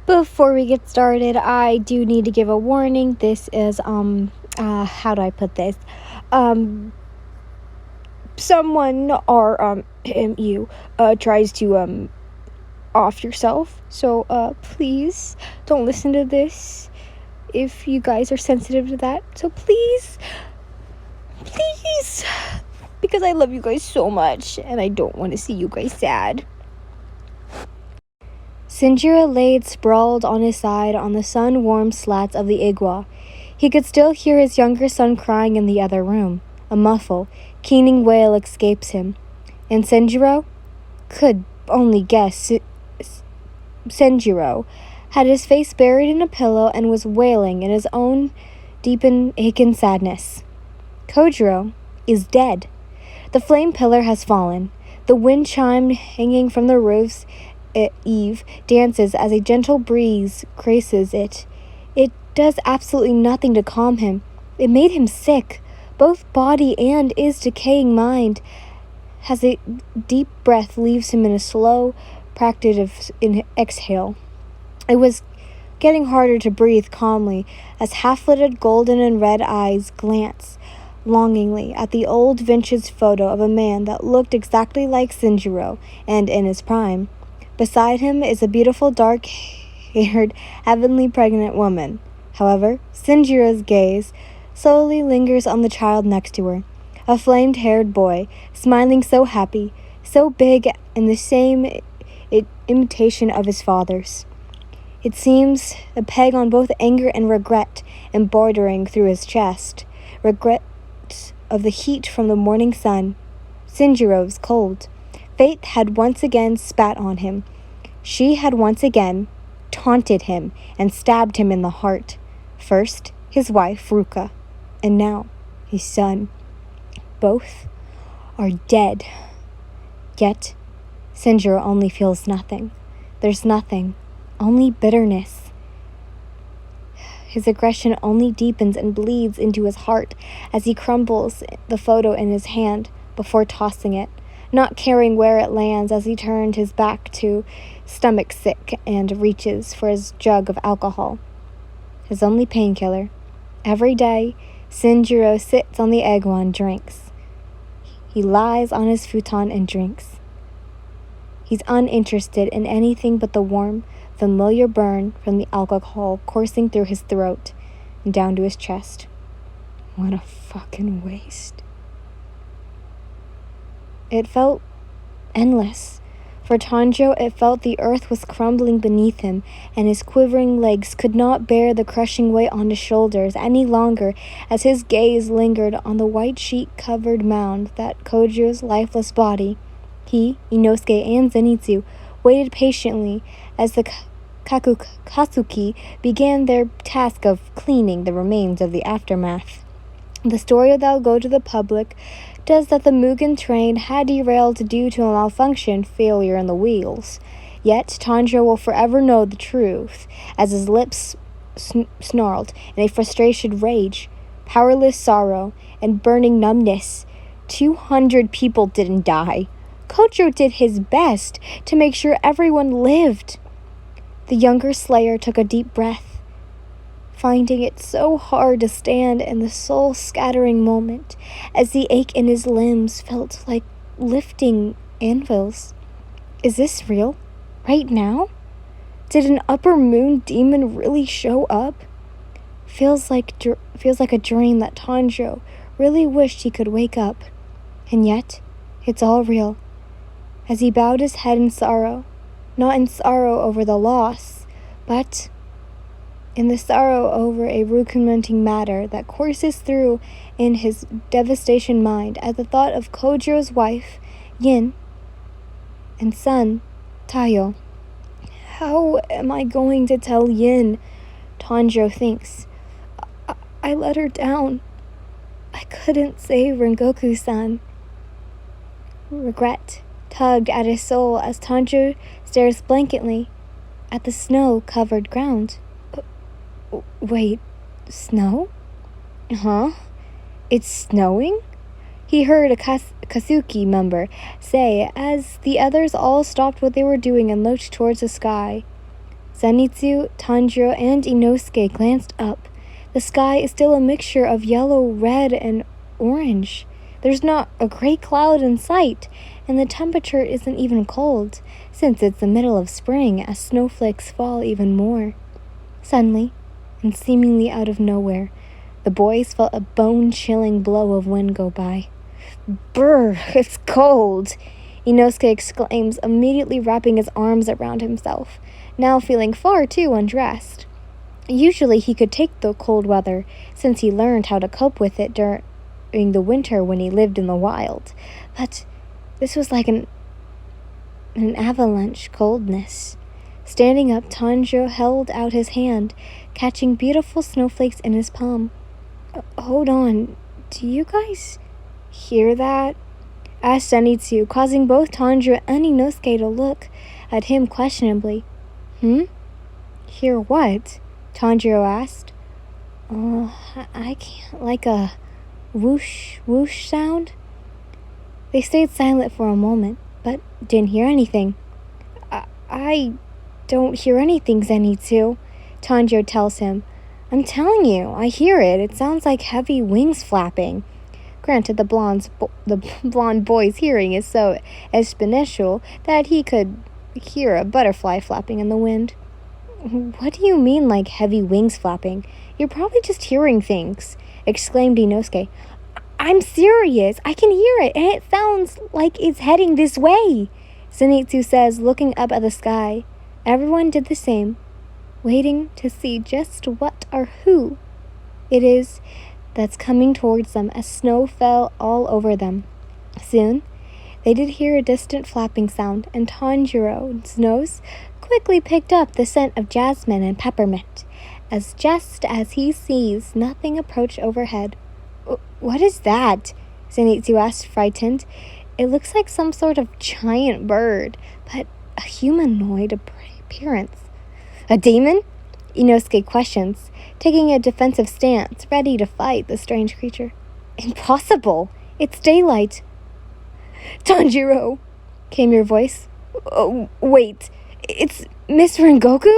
Before we get started, I do need to give a warning. This is, how do I put this? Someone or, you, tries to, off yourself. So, please don't listen to this if you guys are sensitive to that. So please, because I love you guys so much and I don't want to see you guys sad. Sinjiro laid sprawled on his side on the sun-warmed slats of the igwa. He could still hear his younger son crying in the other room. A muffled, keening wail escapes him. And Senjiro could only guess Senjiro had his face buried in a pillow and was wailing in his own deepened aching sadness. Kojiro is dead. The flame pillar has fallen. The wind chime hanging from the roof's eave dances as a gentle breeze graces it. It does absolutely nothing to calm him. It made him sick, both body and his decaying mind. As a deep breath leaves him in a slow, practice exhale. It was getting harder to breathe calmly as half-lidded golden and red eyes glance longingly at the old vintage photo of a man that looked exactly like Sinjiro and in his prime. Beside him is a beautiful dark-haired, heavenly pregnant woman. However, Sinjiro's gaze slowly lingers on the child next to her, a flamed-haired boy, smiling so happy, so big and the same imitation of his father's. It seems a peg on both anger and regret embroidering through his chest. Regret of the heat from the morning sun. Sinjiro's cold. Fate had once again spat on him. She had once again taunted him and stabbed him in the heart. First, his wife, Ruka, and now his son. Both are dead. Yet, Sinjiro only feels nothing. There's nothing, only bitterness. His aggression only deepens and bleeds into his heart as he crumbles the photo in his hand before tossing it, not caring where it lands as he turned his back to stomach sick and reaches for his jug of alcohol. His only painkiller. Every day, Sinjiro sits on the egwa and drinks. He lies on his futon and drinks. He's uninterested in anything but the warm, familiar burn from the alcohol coursing through his throat and down to his chest. What a fucking waste. It felt endless. For Tanjiro, it felt the earth was crumbling beneath him, and his quivering legs could not bear the crushing weight on his shoulders any longer as his gaze lingered on the white sheet-covered mound that Kojiro's lifeless body. He, Inosuke, and Zenitsu waited patiently as the Katsuki began their task of cleaning the remains of the aftermath. The story that'll go to the public does that the Mugen train had derailed due to a malfunction failure in the wheels. Yet Tanjiro will forever know the truth, as his lips snarled in a frustrated rage, powerless sorrow, and burning numbness. 200 people didn't die. Kojiro did his best to make sure everyone lived. The younger Slayer took a deep breath, finding it so hard to stand in the soul-scattering moment as the ache in his limbs felt like lifting anvils. Is this real? Right now? Did an upper moon demon really show up? Feels like a dream that Tanjiro really wished he could wake up. And yet, it's all real. As he bowed his head in sorrow, not in sorrow over the loss, but in the sorrow over a recommencing matter that courses through in his devastation mind at the thought of Kojiro's wife, Yin, and son, Tayo. How am I going to tell Yin? Tanjiro thinks. I let her down. I couldn't save Rengoku-san. Regret tugged at his soul as Tanjiro stares blankly at the snow-covered ground. Wait, snow? Huh? It's snowing? He heard a Katsuki member say as the others all stopped what they were doing and looked towards the sky. Zenitsu, Tanjiro, and Inosuke glanced up. The sky is still a mixture of yellow, red, and orange. There's not a gray cloud in sight, and the temperature isn't even cold, since it's the middle of spring as snowflakes fall even more. Suddenly, and seemingly out of nowhere, the boys felt a bone-chilling blow of wind go by. "Brr, it's cold!" Inosuke exclaims, immediately wrapping his arms around himself, now feeling far too undressed. Usually he could take the cold weather, since he learned how to cope with it during the winter when he lived in the wild. But this was like an avalanche coldness. Standing up, Tanjiro held out his hand, catching beautiful snowflakes in his palm. "Hold on, do you guys hear that?" asked Zenitsu, causing both Tanjiro and Inosuke to look at him questionably. Hear what?" Tanjiro asked. I can't, like a whoosh, whoosh sound?" They stayed silent for a moment, but didn't hear anything. I don't hear anything, Zenitsu," Tanjiro tells him. "I'm telling you, I hear it. It sounds like heavy wings flapping." Granted, the blonde boy's hearing is so exponential that he could hear a butterfly flapping in the wind. "What do you mean, like heavy wings flapping? You're probably just hearing things," exclaimed Inosuke. "I'm serious. I can hear it, and it sounds like it's heading this way," Zenitsu says, looking up at the sky. Everyone did the same, waiting to see just what or who it is that's coming towards them as snow fell all over them. Soon, they did hear a distant flapping sound, and Tanjiro's nose quickly picked up the scent of jasmine and peppermint, just as he sees nothing approach overhead. "What is that?" Zenitsu asked, frightened. "It looks like some sort of giant bird, but a humanoid appearance." "A demon?" Inosuke questions, taking a defensive stance, ready to fight the strange creature. "Impossible! It's daylight." "Tanjiro!" came your voice. "Oh, wait, it's Miss Rengoku?"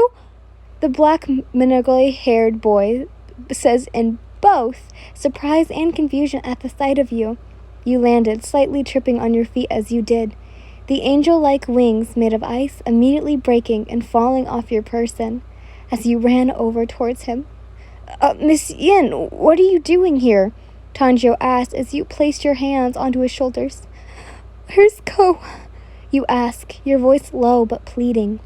The black manigly-haired boy says in both surprise and confusion at the sight of you. You landed, slightly tripping on your feet as you did, the angel-like wings made of ice immediately breaking and falling off your person as you ran over towards him. "Miss Yin, what are you doing here?" Tanjiro asked as you placed your hands onto his shoulders. "Where's Ko?" you ask, your voice low but pleading.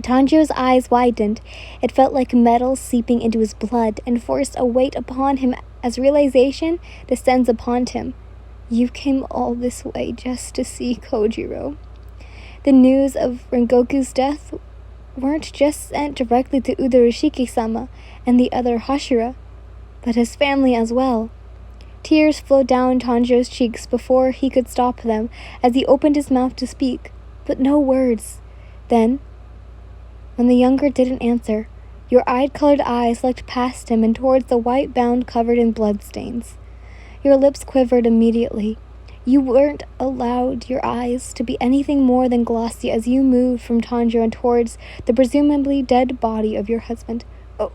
Tanjiro's eyes widened. It felt like metal seeping into his blood and forced a weight upon him as realization descends upon him. You came all this way just to see Kojiro. The news of Rengoku's death weren't just sent directly to Udarushiki-sama and the other Hashira, but his family as well. Tears flowed down Tanjiro's cheeks before he could stop them as he opened his mouth to speak, but no words. Then, when the younger didn't answer, your colored eyes looked past him and towards the white bound covered in bloodstains. Your lips quivered immediately. You weren't allowed your eyes to be anything more than glossy as you moved from Tanjiro and towards the presumably dead body of your husband.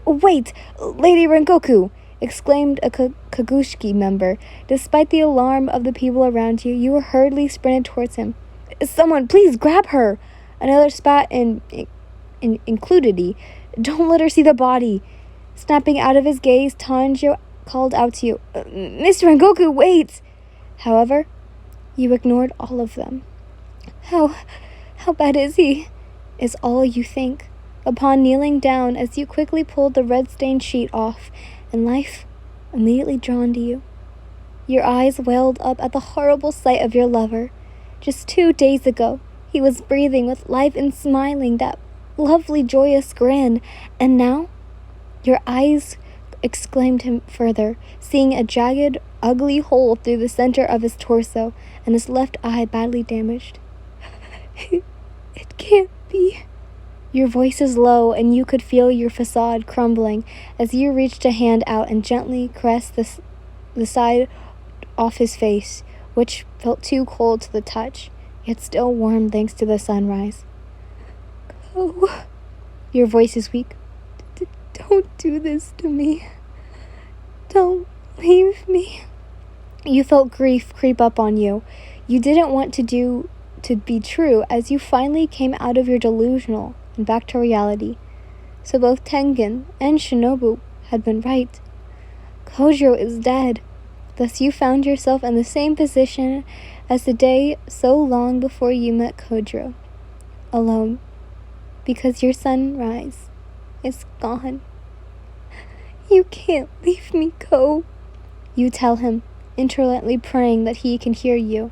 Wait, Lady Rengoku!" exclaimed a Kagushiki member. Despite the alarm of the people around you, you were hurriedly sprinted towards him. "Someone, please grab her!" Another spat in included. "Don't let her see the body!" Snapping out of his gaze, Tanjiro called out to you, "Mr. Rengoku, wait!" However, you ignored all of them. How bad is he?" is all you think, upon kneeling down as you quickly pulled the red-stained sheet off, and life immediately drawn to you. Your eyes welled up at the horrible sight of your lover. Just 2 days ago, he was breathing with life and smiling that lovely, joyous grin, and now your eyes exclaimed him further, seeing a jagged, ugly hole through the center of his torso and his left eye badly damaged. It can't be." Your voice is low, and you could feel your facade crumbling as you reached a hand out and gently caressed the side off his face, which felt too cold to the touch, yet still warm thanks to the sunrise. "Oh," Your voice is weak. Don't do this to me. Don't leave me. You felt grief creep up on you. You didn't want to be true as you finally came out of your delusional and back to reality. So both Tengen and Shinobu had been right. Kojiro is dead. Thus you found yourself in the same position as the day so long before you met Kojiro. Alone. Because your sunrise is gone. You can't leave me, Ko. You tell him, intermittently praying that he can hear you.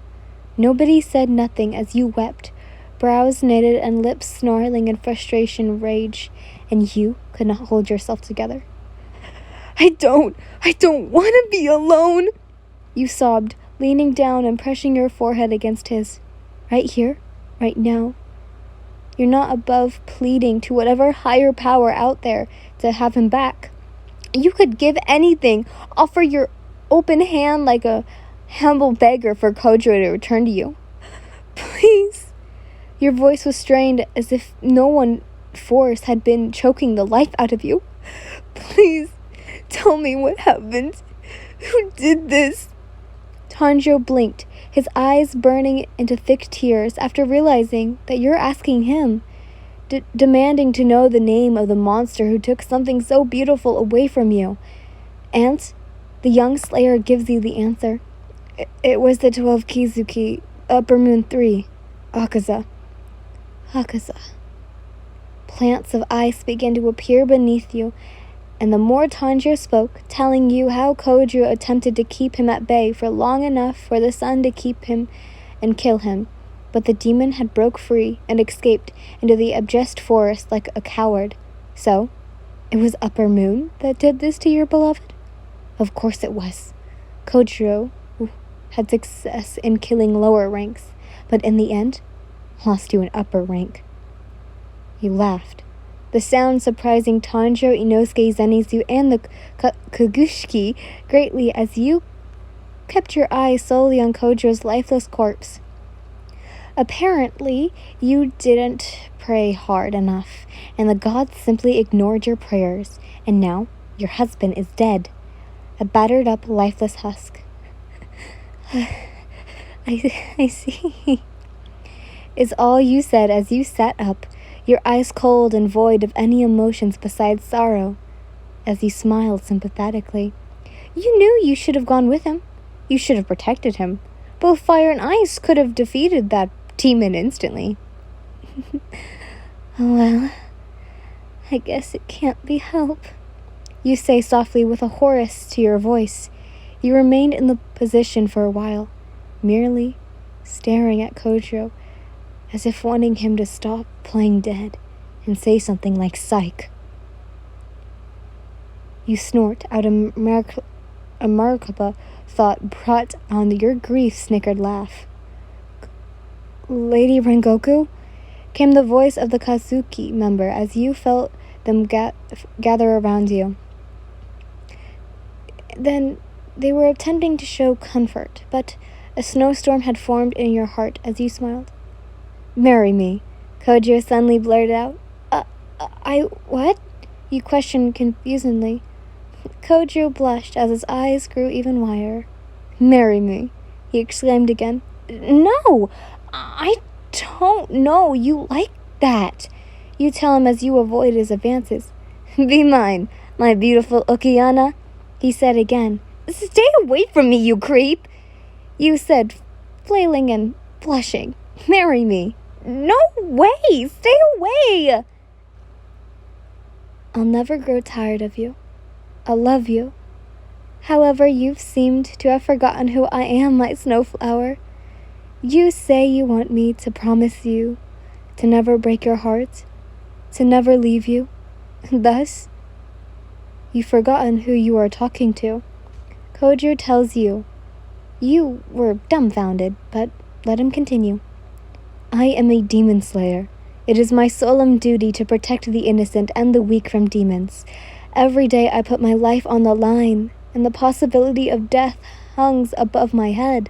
Nobody said nothing as you wept, brows knitted and lips snarling in frustration and rage, and you could not hold yourself together. I don't want to be alone, you sobbed, leaning down and pressing your forehead against his. Right here, right now. You're not above pleading to whatever higher power out there to have him back. You could give anything, offer your open hand like a humble beggar for Kojiro to return to you. Please. Your voice was strained as if no one force had been choking the life out of you. Please, tell me what happened. Who did this? Tanjiro blinked, his eyes burning into thick tears after realizing that you're asking him, demanding to know the name of the monster who took something so beautiful away from you. And the young slayer gives you the answer. It was the 12 Kizuki, Upper Moon 3, Akaza. Akaza. Plants of ice began to appear beneath you, and the more Tanjiro spoke, telling you how Kojiro attempted to keep him at bay for long enough for the sun to keep him and kill him, but the demon had broke free and escaped into the abject forest like a coward. So, it was Upper Moon that did this to your beloved? Of course it was. Kojiro had success in killing lower ranks, but in the end, lost to an upper rank. You laughed. The sound surprising Tanjiro, Inosuke, Zenitsu, and the Kagushiki greatly as you kept your eyes solely on Kojiro's lifeless corpse. Apparently, you didn't pray hard enough, and the gods simply ignored your prayers, and now your husband is dead. A battered up, lifeless husk. I see, is all you said as you sat up, your eyes cold and void of any emotions besides sorrow, as you smiled sympathetically. You knew you should have gone with him. You should have protected him. Both fire and ice could have defeated that demon instantly. Well, I guess it can't be helped, you say softly with a chorus to your voice. You remained in the position for a while, merely staring at Kojiro, as if wanting him to stop playing dead and say something like psych. You snort out a Markaba thought brought on your grief-snickered laugh. Lady Rengoku? Came the voice of the Kazuki member as you felt them gather around you. Then they were attempting to show comfort, but a snowstorm had formed in your heart as you smiled. Marry me, Kojiro suddenly blurted out. What? You questioned confusedly. Kojiro blushed as his eyes grew even wider. Marry me, he exclaimed again. No, I don't know you like that, you tell him as you avoid his advances. Be mine, my beautiful Okiana, he said again. Stay away from me, you creep, you said, flailing and blushing. Marry me. No way! Stay away! I'll never grow tired of you. I'll love you. However, you've seemed to have forgotten who I am, my snowflower. You say you want me to promise you to never break your heart, to never leave you. Thus, you've forgotten who you are talking to. Kojiro tells you. You were dumbfounded, but let him continue. I am a demon slayer. It is my solemn duty to protect the innocent and the weak from demons. Every day I put my life on the line, and the possibility of death hangs above my head.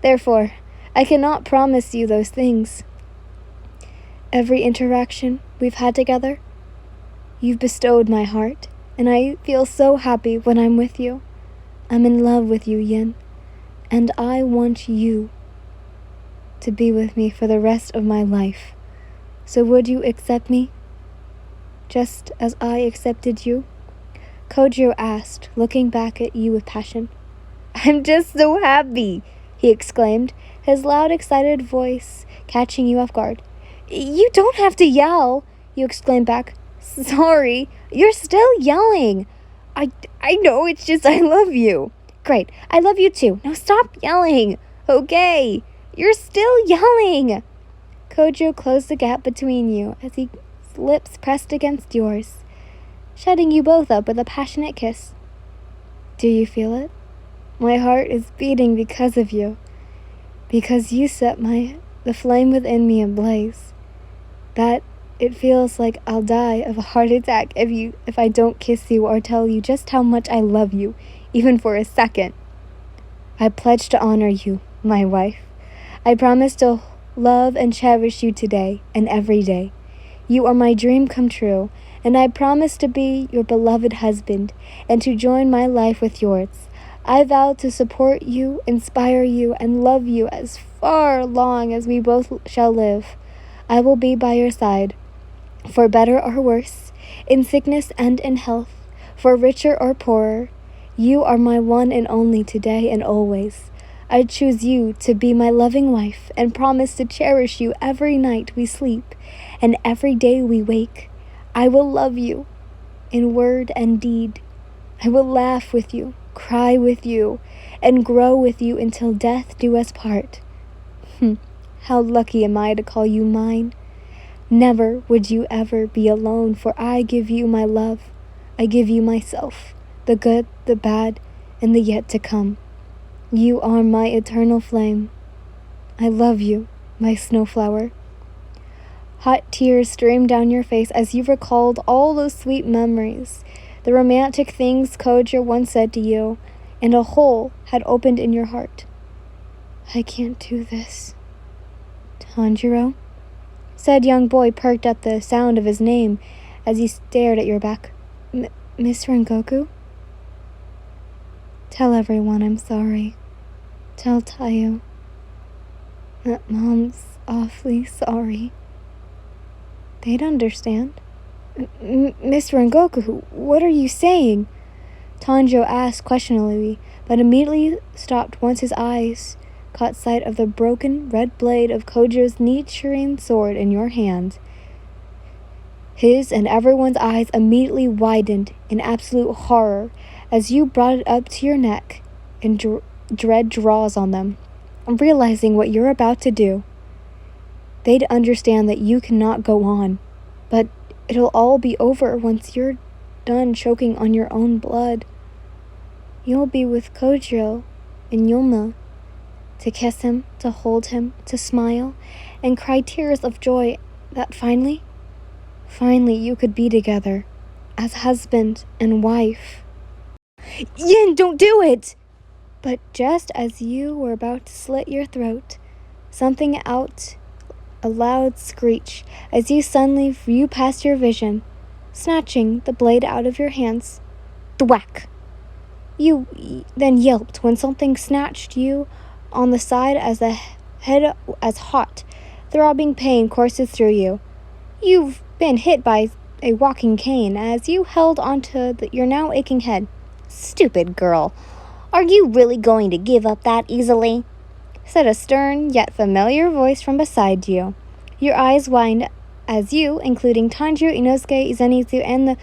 Therefore, I cannot promise you those things. Every interaction we've had together, You've bestowed my heart, and I feel so happy when I'm with you. I'm in love with you, Yin, and I want you to be with me for the rest of my life. So would you accept me, just as I accepted you?" Kojiro asked, looking back at you with passion. "I'm just so happy," he exclaimed, his loud, excited voice catching you off guard. "You don't have to yell," you exclaimed back. "Sorry, you're still yelling. I know, it's just I love you." "Great, I love you too. Now stop yelling." "Okay, you're still yelling." Kojiro closed the gap between you as his lips pressed against yours, shutting you both up with a passionate kiss. "Do you feel it? My heart is beating because of you, because you set the flame within me ablaze. That it feels like I'll die of a heart attack if I don't kiss you or tell you just how much I love you, even for a second. I pledge to honor you, my wife. I promise to love and cherish you today and every day. You are my dream come true, and I promise to be your beloved husband and to join my life with yours. I vow to support you, inspire you, and love you as far long as we both shall live. I will be by your side, for better or worse, in sickness and in health, for richer or poorer. You are my one and only today and always. I choose you to be my loving wife and promise to cherish you every night we sleep and every day we wake. I will love you in word and deed. I will laugh with you, cry with you, and grow with you until death do us part. How lucky am I to call you mine. Never would you ever be alone, for I give you my love. I give you myself, the good, the bad, and the yet to come. You are my eternal flame. I love you, my snowflower." Hot tears streamed down your face as you recalled all those sweet memories, the romantic things Kojiro once said to you, and a hole had opened in your heart. "I can't do this." "Tanjiro?" said young boy, perked at the sound of his name as he stared at your back. Miss Rengoku?" "Tell everyone I'm sorry. Tell Tayo that Mom's awfully sorry. They'd understand." "Miss Rengoku, what are you saying?" Tanjiro asked questioningly, but immediately stopped once his eyes caught sight of the broken red blade of Kojiro's Nichiren sword in your hand. His and everyone's eyes immediately widened in absolute horror as you brought it up to your neck, and dread draws on them. Realizing what you're about to do, they'd understand that you cannot go on, but it'll all be over once you're done choking on your own blood. You'll be with Kojiro and Yuma, to kiss him, to hold him, to smile, and cry tears of joy that finally you could be together as husband and wife. "Yin, don't do it!" But just as you were about to slit your throat, something out a loud screech as you suddenly flew past your vision, snatching the blade out of your hands. Thwack! You then yelped when something snatched you on the side as the head as hot, throbbing pain courses through you. You've been hit by a walking cane as you held onto your now aching head. "Stupid girl, are you really going to give up that easily?" said a stern yet familiar voice from beside you. Your eyes widened as you, including Tanjiro, Inosuke, Zenitsu, and the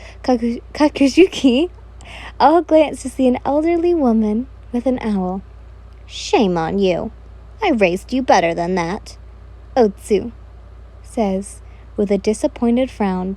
Kakuzuki, all glanced to see an elderly woman with an owl. "Shame on you. I raised you better than that," Otsu says with a disappointed frown.